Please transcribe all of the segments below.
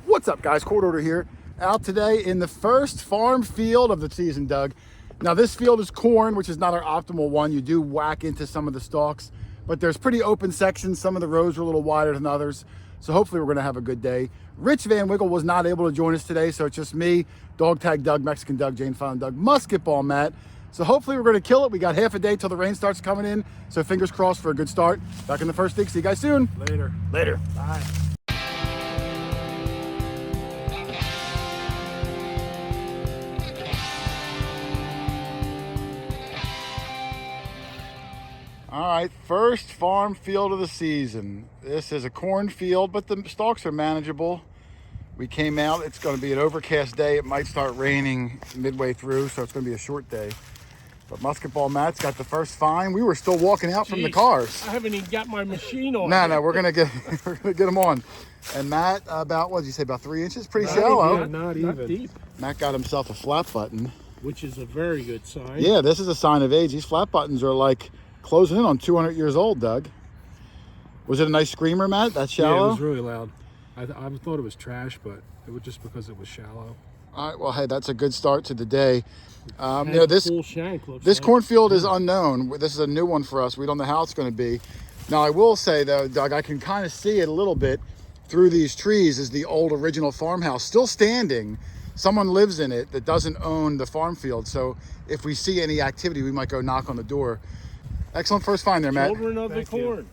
What's up, guys? Hoarder here, out today in the first farm field of the season, Doug. Now this field is corn, which is not our optimal one. You do whack into some of the stalks, but there's pretty open sections. Some of the rows are a little wider than others, so hopefully we're gonna have a good day. Rich Van Winkle was not able to join us today, so it's just me, Dog Tag Doug, Mexican Doug, Jane Fallon Doug, Musketball Matt. So hopefully we're gonna kill it. We got half a day till the rain starts coming in, so fingers crossed for a good start. Back in the first dig. See you guys soon. Later. Later. Bye. All right, first farm field of the season. This is a cornfield, but the stalks are manageable. We came out, it's gonna be an overcast day. It might start raining midway through, so it's gonna be a short day. But Musketball Matt's got the first find. We were still walking out from the cars. I haven't even got my machine on. No, we're gonna get them on. And Matt, about, what did you say, about 3 inches? Pretty shallow. Not even deep. Matt got himself a flat button. Which is a very good sign. Yeah, this is a sign of age. These flat buttons are like closing in on 200 years old, Doug. Was it a nice screamer, Matt? That shallow? Yeah, it was really loud. I thought it was trash, but it was just because it was shallow. All right, well, hey, that's a good start to the day. You know, this full shank looks this like. cornfield is unknown. This is a new one for us. We don't know how it's going to be. Now, I will say, though, Doug, I can kind of see it a little bit through these trees is the old original farmhouse still standing. Someone lives in it that doesn't own the farm field. So if we see any activity, we might go knock on the door. Excellent first find there, Matt. Children of the corn.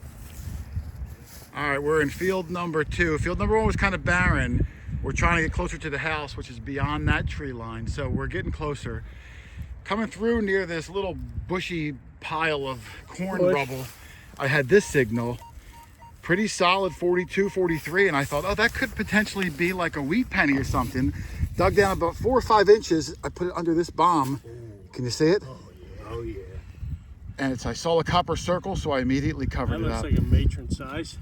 All right, we're in field number 2. Field number 1 was kind of barren. We're trying to get closer to the house, which is beyond that tree line. So we're getting closer. Coming through near this little bushy pile of corn rubble, I had this signal. Pretty solid 42, 43, and I thought, oh, that could potentially be like a wheat penny or something. Dug down about 4 or 5 inches. I put it under this bomb. Can you see it? Oh yeah. And I saw a copper circle, so I immediately covered That it looks up. like a matron size.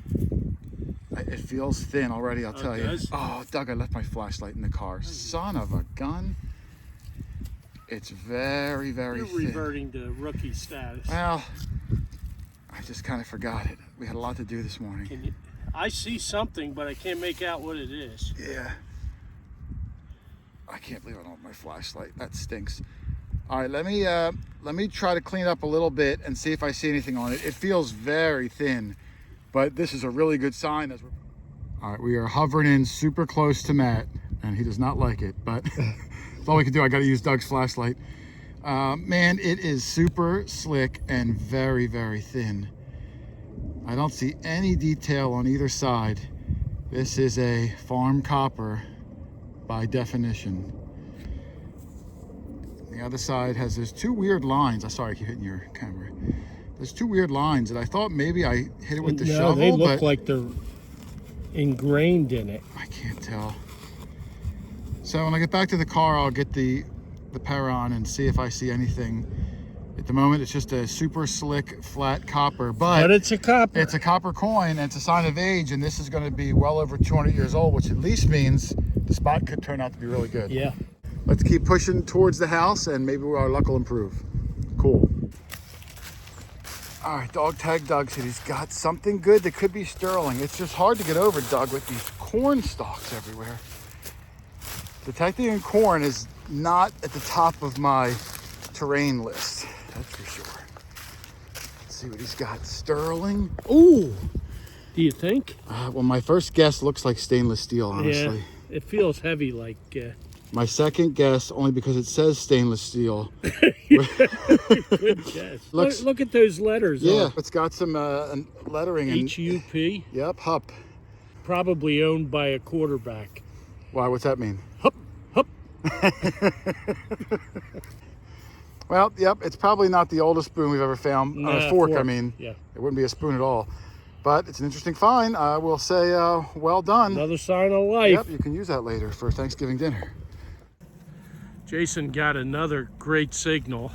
It feels thin already, I'll tell you. Does? Oh, Doug, I left my flashlight in the car. Son of a gun. It's very, very You're thin. reverting to rookie status. Well, I just kind of forgot it. We had a lot to do this morning. I see something, but I can't make out what it is. Yeah. I can't believe I don't have my flashlight. That stinks. All right, let me try to clean up a little bit and see if I see anything on it. It feels very thin, but this is a really good sign. All right, we are hovering in super close to Matt, and he does not like it, but that's all we can do. I got to use Doug's flashlight. Man, it is super slick and very, very thin. I don't see any detail on either side. This is a farm copper by definition. The other side has those 2 weird lines. I'm sorry I keep hitting your camera. There's 2 weird lines that I thought maybe I hit it with the shovel. They look but like they're ingrained in it. I can't tell. So when I get back to the car, I'll get the pair on and see if I see anything. At the moment, it's just a super slick, flat copper. But it's a copper. It's a copper coin, and it's a sign of age, and this is going to be well over 200 years old, which at least means the spot could turn out to be really good. Yeah. Let's keep pushing towards the house, and maybe our luck will improve. Cool. All right, Dog Tag Doug said he's got something good that could be sterling. It's just hard to get over, Doug, with these corn stalks everywhere. Detecting in corn is not at the top of my terrain list, that's for sure. Let's see what he's got. Sterling. Ooh. Do you think? Well, my first guess looks like stainless steel, honestly. Yeah. It feels heavy, like. My second guess, only because it says stainless steel. Good guess. Look at those letters. Yeah, it's got some lettering. HUP. Yep, HUP. Probably owned by a quarterback. Why, what's that mean? Hup, hup. Well, yep, it's probably not the oldest spoon we've ever found. Nah, a fork, I mean. Yeah. It wouldn't be a spoon at all. But it's an interesting find. I will say, well done. Another sign of life. Yep, you can use that later for Thanksgiving dinner. Jason got another great signal.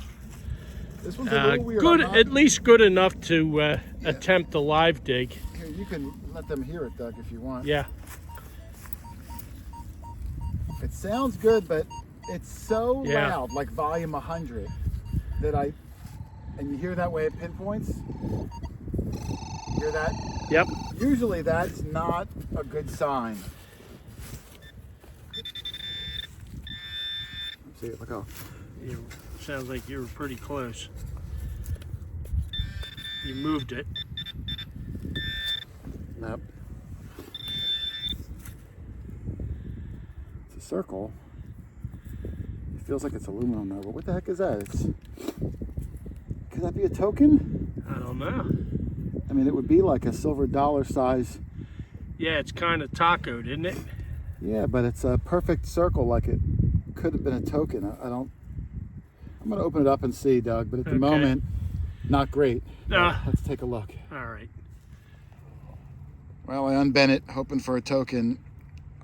This one's a little weird. Good, at least good enough to attempt a live dig. Here, you can let them hear it, Doug, if you want. Yeah. It sounds good, but it's so Yeah. loud, like volume 100, that and you hear that way it pinpoints. Hear that? Yep. Usually that's not a good sign. See it? Look how. Sounds like you were pretty close. You moved it. Nope. It's a circle. It feels like it's aluminum though, but what the heck is that? Could that be a token? I don't know. I mean, it would be like a silver dollar size. Yeah, it's kind of tacoed, isn't it? Yeah, but it's a perfect circle, like it could have been a token. I'm gonna open it up and see, Doug, but at the moment, not great. Let's take a look. All right. Well, I unbent it, hoping for a token.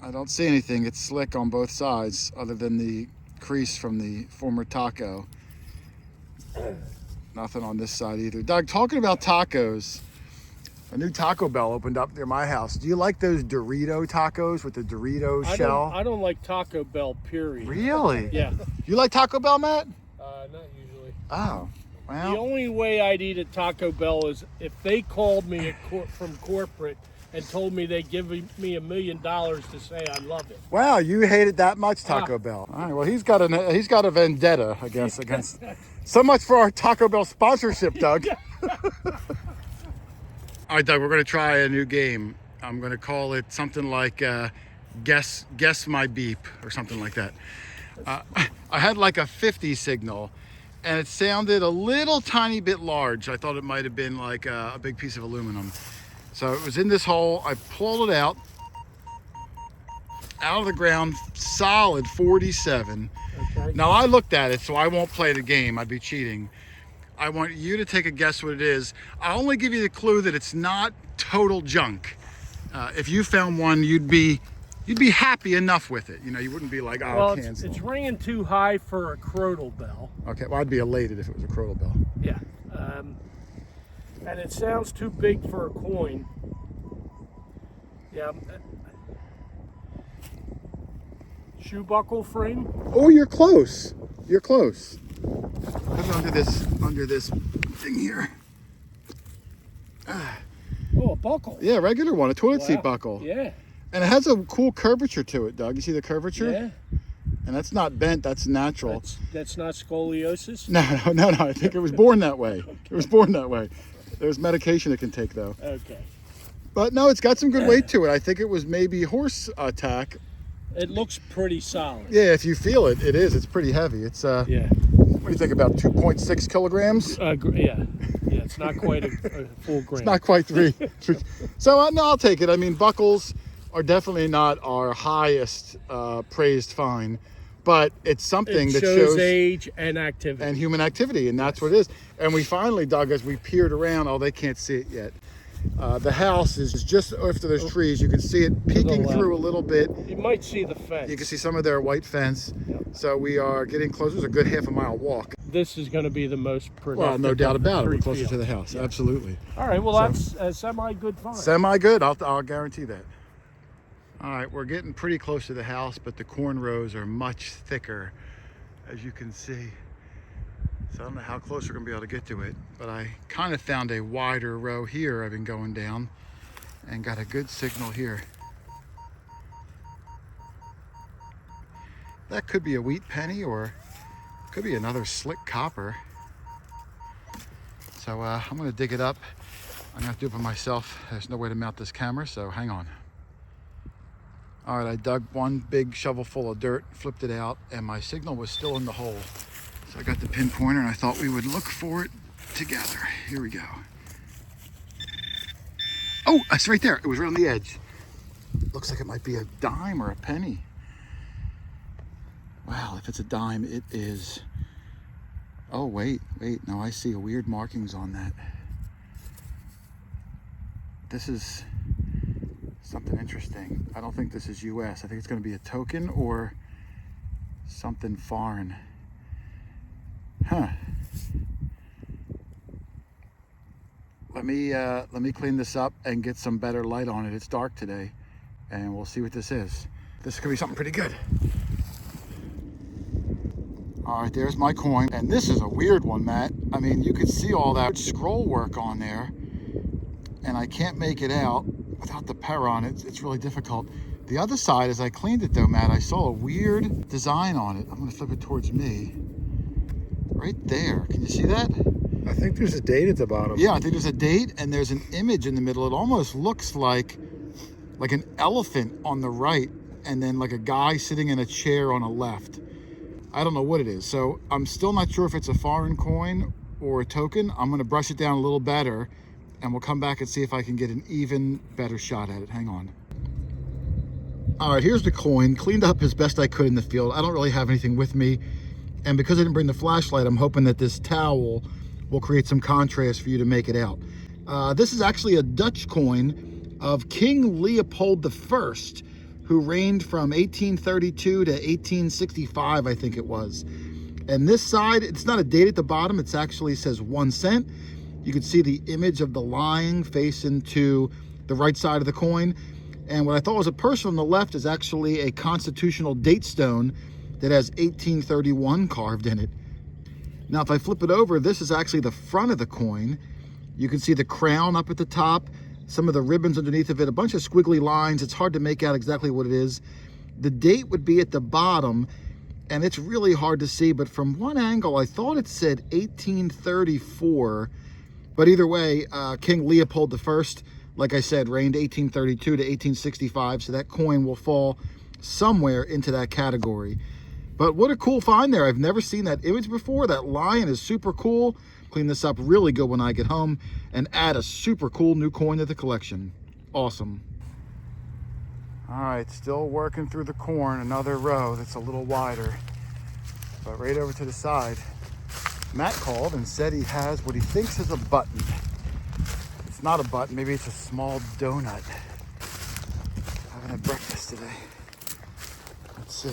I don't see anything. It's slick on both sides, other than the crease from the former taco. Nothing on this side either. Doug, talking about tacos, a new Taco Bell opened up near my house. Do you like those Dorito tacos with the Dorito shell? I don't like Taco Bell, period. Really? Yeah. You like Taco Bell, Matt? Not usually. Oh, well. The only way I'd eat at Taco Bell is if they called me from corporate and told me they'd give me $1 million to say I love it. Wow, you hated that much Taco Bell. All right, well, he's got a vendetta, I guess, against. So much for our Taco Bell sponsorship, Doug. All right, Doug, we're going to try a new game. I'm going to call it something like Guess My Beep or something like that. I had like a 50 signal, and it sounded a little tiny bit large. I thought it might have been like a big piece of aluminum. So it was in this hole. I pulled it out of the ground, solid 47. Okay. Now I looked at it, so I won't play the game. I'd be cheating. I want you to take a guess what it is. I'll only give you the clue that it's not total junk. If you found one, you'd be happy enough with it. You know, you wouldn't be like, oh, Well, cancel. it's ringing too high for a Crodal Bell. Okay, well, I'd be elated if it was a Crodal Bell. Yeah. And it sounds too big for a coin. Yeah. Shoe buckle frame? Oh, you're close. You're close. Put it under this thing here. Oh, a buckle. Yeah, regular one, a toilet seat Wow. buckle. Yeah. And it has a cool curvature to it, Doug. You see the curvature? Yeah. And that's not bent, that's natural. That's not scoliosis? No. I think it was born that way. It was born that way. There's medication it can take, though. Okay. But no, it's got some good weight to it. I think it was maybe horse tack. It looks pretty solid. Yeah, if you feel it, it is. It's pretty heavy. It's, Yeah. what do you think, about 2.6 kilograms? Yeah. Yeah, it's not quite a full gram. It's not quite 3. So, no, I'll take it. I mean, buckles are definitely not our highest praised find, but it's something that shows age and activity. and human activity, and that's what it is. And we finally, Doug, as we peered around, they can't see it yet. The house is just after those trees. You can see it peeking through a little bit. You might see the fence. You can see some of their white fence. Yep. So we are getting closer. It's a good half a mile walk. This is going to be the most productive. Well, no doubt about it. We're closer field. to the house. Absolutely. All right. Well, that's a semi-good find. Semi-good. I'll guarantee that. All right, we're getting pretty close to the house, but the corn rows are much thicker, as you can see. So I don't know how close we're gonna be able to get to it, but I kind of found a wider row here. I've been going down and got a good signal here. That could be a wheat penny or could be another slick copper. So I'm gonna dig it up. I'm gonna have to do it by myself. There's no way to mount this camera, so hang on. All right, I dug one big shovel full of dirt, flipped it out, and my signal was still in the hole. So I got the pin pointer and I thought we would look for it together. Here we go. Oh, it's right there. It was right on the edge. Looks like it might be a dime or a penny. Wow, if it's a dime, it is. Oh, wait. No, I see weird markings on that. This is something interesting. I don't think this is US. I think it's going to be a token or something foreign. Huh. Let me clean this up and get some better light on it. It's dark today, and we'll see what this is. This could be something pretty good. All right, there's my coin, and this is a weird one, Matt. I mean, you could see all that scroll work on there, and I can't make it out without the power on it. It's really difficult. The other side, as I cleaned it though, Matt, I saw a weird design on it. I'm gonna flip it towards me. Right there, can you see that? I think there's a date at the bottom. Yeah, I think there's a date and there's an image in the middle. It almost looks like an elephant on the right and then like a guy sitting in a chair on the left. I don't know what it is. So I'm still not sure if it's a foreign coin or a token. I'm gonna brush it down a little better and we'll come back and see if I can get an even better shot at it. Hang on. All right, here's the coin, cleaned up as best I could in the field. I don't really have anything with me. And because I didn't bring the flashlight, I'm hoping that this towel will create some contrast for you to make it out. This is actually a Dutch coin of King Leopold I, who reigned from 1832 to 1865, I think it was. And this side, it's not a date at the bottom, it actually says 1 cent. You can see the image of the lion facing to the right side of the coin. And what I thought was a person on the left is actually a constitutional date stone that has 1831 carved in it. Now, if I flip it over, this is actually the front of the coin. You can see the crown up at the top, some of the ribbons underneath of it, a bunch of squiggly lines. It's hard to make out exactly what it is. The date would be at the bottom, and it's really hard to see, but from one angle, I thought it said 1834. But either way, King Leopold I, like I said, reigned 1832 to 1865, so that coin will fall somewhere into that category. But what a cool find there. I've never seen that image before. That lion is super cool. Clean this up really good when I get home and add a super cool new coin to the collection. Awesome. All right, still working through the corn, another row that's a little wider. But right over to the side, Matt called and said he has what he thinks is a button. It's not a button, maybe it's a small donut. I haven't had breakfast today. Let's see.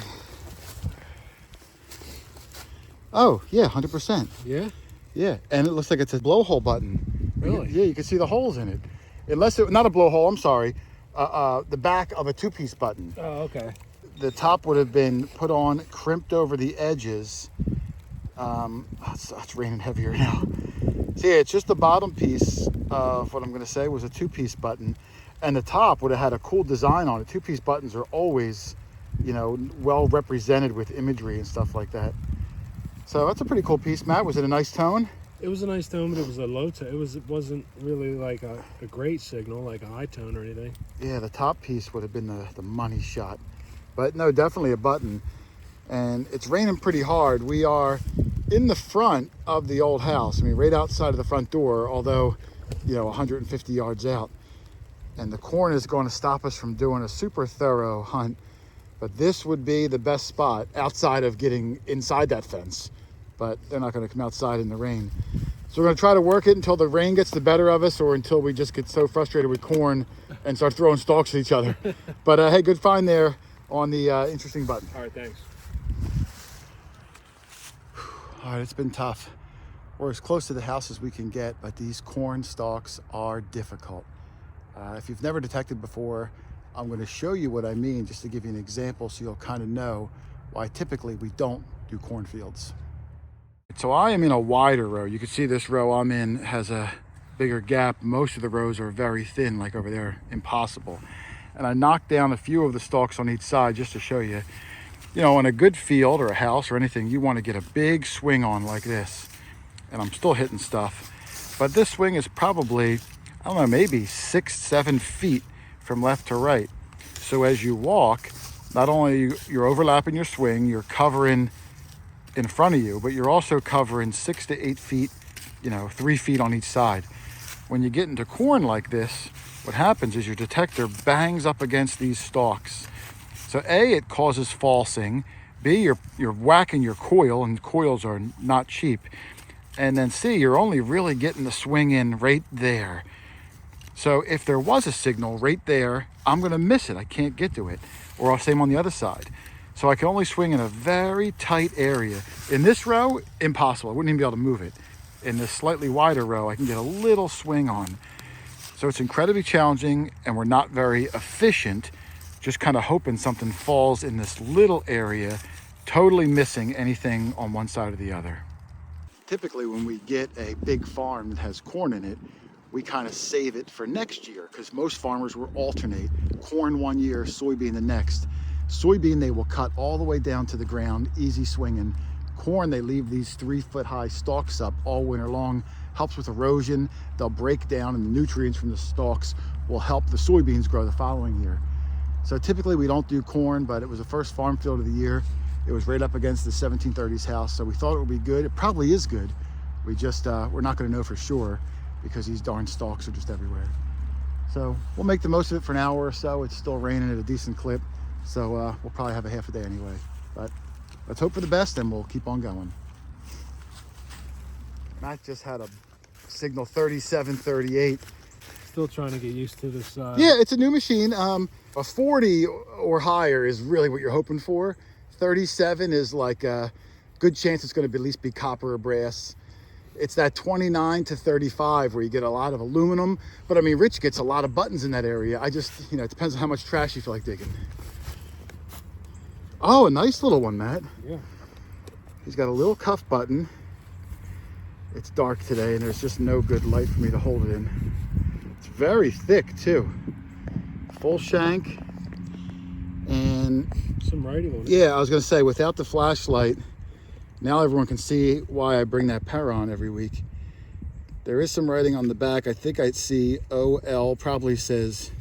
Oh, yeah, 100%. Yeah? Yeah, and it looks like it's a blowhole button. Really? Yeah, you can see the holes in it. Unless it, not a blowhole, I'm sorry. The back of a two-piece button. Oh, okay. The top would have been put on, crimped over the edges. It's raining heavier now. So yeah, it's just the bottom piece of what I'm gonna say was a two-piece button. And the top would have had a cool design on it. Two-piece buttons are always, you know, well represented with imagery and stuff like that. So that's a pretty cool piece. Matt, was it a nice tone? It was a nice tone, but it was a low tone. It wasn't really like a great signal, like a high tone or anything. Yeah, the top piece would have been the money shot. But no, definitely a button. And it's raining pretty hard. We are in the front of the old house. I mean, right outside of the front door, although, you know, 150 yards out. And the corn is going to stop us from doing a super thorough hunt. But this would be the best spot outside of getting inside that fence. But they're not going to come outside in the rain. So we're going to try to work it until the rain gets the better of us or until we just get so frustrated with corn and start throwing stalks at each other. But hey, good find there on the interesting button. All right, thanks. All right, it's been tough. We're as close to the house as we can get, but these corn stalks are difficult. If you've never detected before, I'm going to show you what I mean just to give you an example so you'll kind of know why typically we don't do cornfields. So I am in a wider row. You can see this row I'm in has a bigger gap. Most of the rows are very thin, like over there, impossible. And I knocked down a few of the stalks on each side just to show you. You know, in a good field or a house or anything, you want to get a big swing on like this. And I'm still hitting stuff. But this swing is probably, I don't know, maybe 6-7 feet from left to right. So as you walk, not only you're overlapping your swing, you're covering in front of you, but you're also covering 6 to 8 feet, you know, 3 feet on each side. When you get into corn like this, what happens is your detector bangs up against these stalks. So A, it causes falsing. B, you're whacking your coil, and coils are not cheap. And then C, you're only really getting the swing in right there. So if there was a signal right there, I'm gonna miss it. I can't get to it. Or same on the other side. So I can only swing in a very tight area. In this row, impossible. I wouldn't even be able to move it. In this slightly wider row, I can get a little swing on. So it's incredibly challenging, and we're not very efficient, just kind of hoping something falls in this little area, totally missing anything on one side or the other. Typically when we get a big farm that has corn in it, we kind of save it for next year, because most farmers will alternate corn one year, soybean the next. Soybean, they will cut all the way down to the ground, easy swinging. Corn, they leave these 3-foot high stalks up all winter long, helps with erosion. They'll break down, and the nutrients from the stalks will help the soybeans grow the following year. So typically we don't do corn, but it was the first farm field of the year. It was right up against the 1730s house, so we thought it would be good. It probably is good. We just, we're not gonna know for sure because these darn stalks are just everywhere. So we'll make the most of it for an hour or so. It's still raining at a decent clip, so we'll probably have a half a day anyway. But let's hope for the best and we'll keep on going. Matt just had a signal 3738. Still trying to get used to this. Yeah, it's a new machine. A 40 or higher is really what you're hoping for. 37 is like a good chance it's going to at least be copper or brass. It's that 29 to 35 where you get a lot of aluminum. But I mean, Rich gets a lot of buttons in that area. I just, it depends on how much trash you feel like digging. Oh, a nice little one, Matt. Yeah. He's got a little cuff button. It's dark today and there's just no good light for me to hold it in. It's very thick too. Full shank. And some writing on it. yeah, I was gonna say, without the flashlight, now everyone can see why I bring that power on every week. There is some writing on the back. I think I'd see OL, probably says,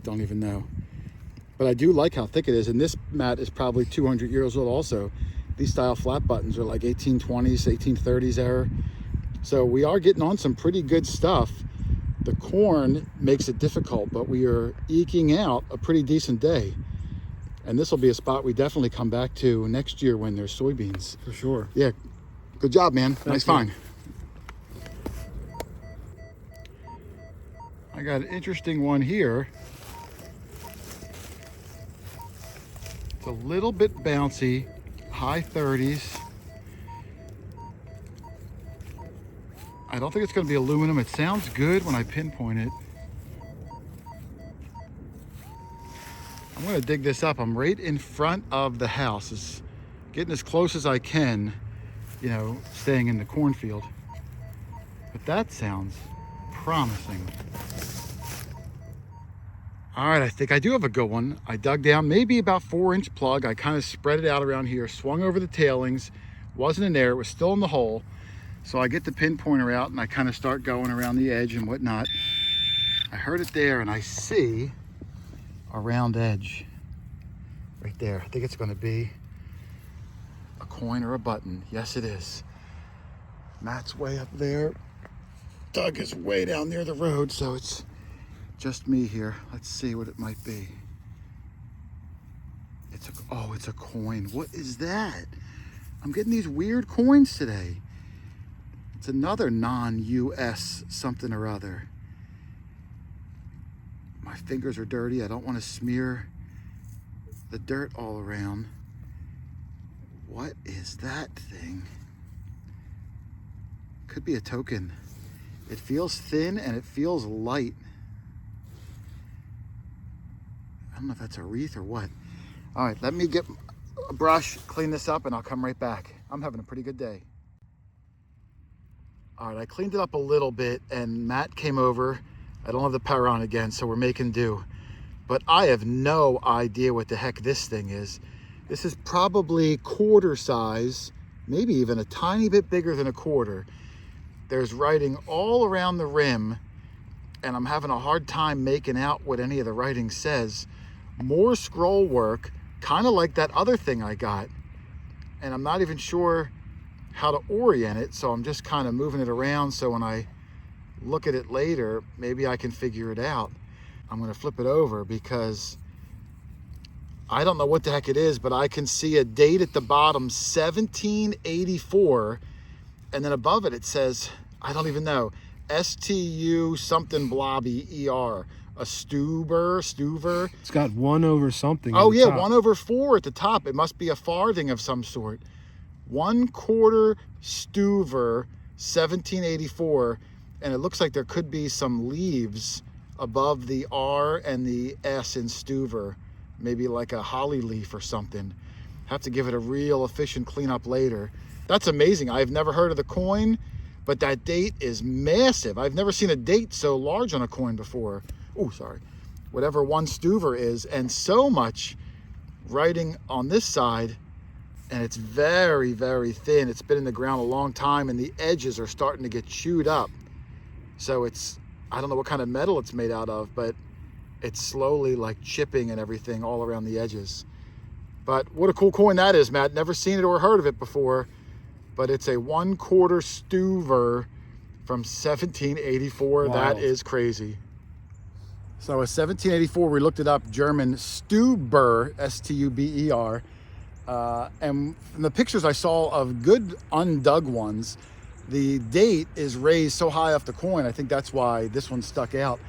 don't even know. But I do like how thick it is. And this mat is probably 200 years old also. These style flat buttons are like 1820s, 1830s era. So we are getting on some pretty good stuff. The corn makes it difficult, but we are eking out a pretty decent day. And this will be a spot we definitely come back to next year when there's soybeans. For sure. Yeah, good job, man. Nice find. I got an interesting one here. It's a little bit bouncy, high 30s. I don't think it's going to be aluminum. It sounds good when I pinpoint it. I'm going to dig this up. I'm right in front of the house. It's getting as close as I can, staying in the cornfield. But that sounds promising. All right, I think I do have a good one. I dug down maybe about 4-inch plug. I kind of spread it out around here, swung over the tailings. Wasn't in there, it was still in the hole. So I get the pinpointer out and I kind of start going around the edge and whatnot. I heard it there and I see a round edge right there. I think it's going to be a coin or a button. Yes, it is. Matt's way up there. Doug is way down near the road, so it's just me here. Let's see what it might be. It's a coin. What is that? I'm getting these weird coins today. It's another non-US something or other. My fingers are dirty. I don't want to smear the dirt all around. What is that thing? Could be a token. It feels thin and it feels light. I don't know if that's a wreath or what. All right, let me get a brush, clean this up, and I'll come right back. I'm having a pretty good day. All right, I cleaned it up a little bit and Matt came over. I don't have the power on again, so we're making do. But I have no idea what the heck this thing is. This is probably quarter size, maybe even a tiny bit bigger than a quarter. There's writing all around the rim, and I'm having a hard time making out what any of the writing says. More scroll work, kind of like that other thing I got. And I'm not even sure how to orient it, so I'm just kind of moving it around so when I look at it later, maybe I can figure it out. I'm going to flip it over because I don't know what the heck it is, but I can see a date at the bottom, 1784, and then above it, it says, I don't even know, STU something blobby ER, a Stuver. It's got 1 over something. Oh yeah, top. 1/4 at the top. It must be a farthing of some sort. 1/4 Stuver, 1784, and it looks like there could be some leaves above the R and the S in Stuver, maybe like a holly leaf or something. Have to give it a real efficient cleanup later. That's amazing. I've never heard of the coin. but that date is massive. I've never seen a date so large on a coin before. Oh, sorry. Whatever one Stuver is, and so much writing on this side, and it's very, very thin. It's been in the ground a long time, and the edges are starting to get chewed up. So it's, I don't know what kind of metal it's made out of, but it's slowly like chipping and everything all around the edges. But what a cool coin that is, Matt. Never seen it or heard of it before, but it's a 1/4 Stuver from 1784. Wow. That is crazy. So a 1784, we looked it up, German Stuber, S-T-U-B-E-R. And from the pictures I saw of good undug ones, the date is raised so high off the coin. I think that's why this one stuck out.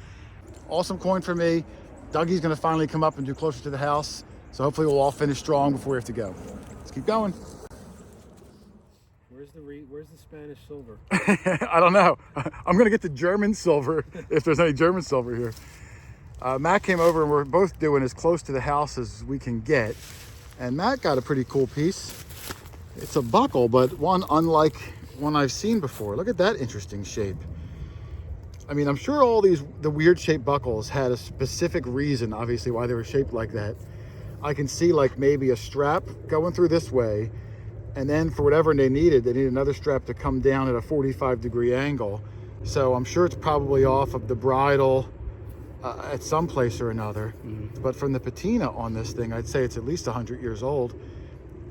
Awesome coin for me. Dougie's gonna finally come up and do closer to the house. So hopefully we'll all finish strong before we have to go. Let's keep going. Where's the Spanish silver? I don't know. I'm gonna get the German silver if there's any German silver here. Matt came over and we're both doing as close to the house as we can get. And Matt got a pretty cool piece. It's a buckle, but one unlike one I've seen before. Look at that interesting shape. I mean, I'm sure all the weird shaped buckles had a specific reason, obviously, why they were shaped like that. I can see like maybe a strap going through this way, and then for whatever they needed another strap to come down at a 45-degree angle. So I'm sure it's probably off of the bridle at some place or another. But from the patina on this thing, I'd say it's at least 100 years old.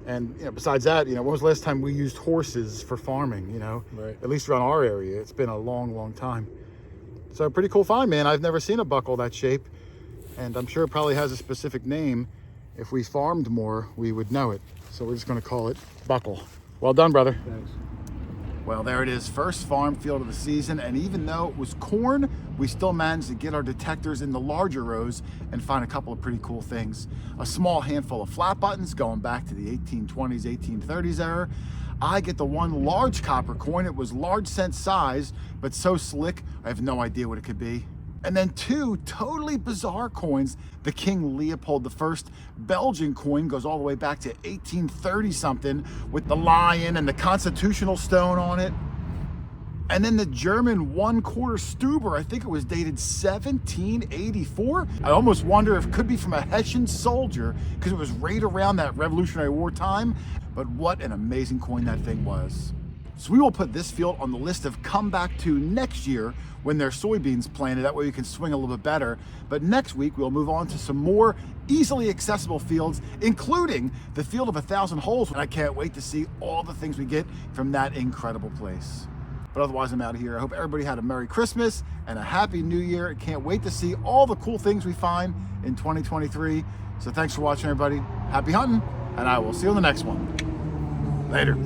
And besides that, when was the last time we used horses for farming? Right. At least around our area, it's been a long, long time. So pretty cool find, man. I've never seen a buckle that shape, and I'm sure it probably has a specific name. If we farmed more, we would know it. So we're just going to call it buckle. Well done, brother. Thanks. Well, there it is, first farm field of the season, and even though it was corn, we still managed to get our detectors in the larger rows and find a couple of pretty cool things. A small handful of flat buttons going back to the 1820s, 1830s era. I get the one large copper coin. It was large cent size, but so slick, I have no idea what it could be. And then two totally bizarre coins. The King Leopold I Belgian coin goes all the way back to 1830 something with the lion and the constitutional stone on it. And then the German 1/4 Stuber, I think it was dated 1784. I almost wonder if it could be from a Hessian soldier because it was right around that Revolutionary War time. But what an amazing coin that thing was. So we will put this field on the list of come back to next year when there's soybeans planted. That way we can swing a little bit better. But next week we'll move on to some more easily accessible fields, including the field of 1,000 holes. And I can't wait to see all the things we get from that incredible place. But otherwise, I'm out of here. I hope everybody had a Merry Christmas and a Happy New Year. I can't wait to see all the cool things we find in 2023. So thanks for watching, everybody. Happy hunting, and I will see you on the next one. Later.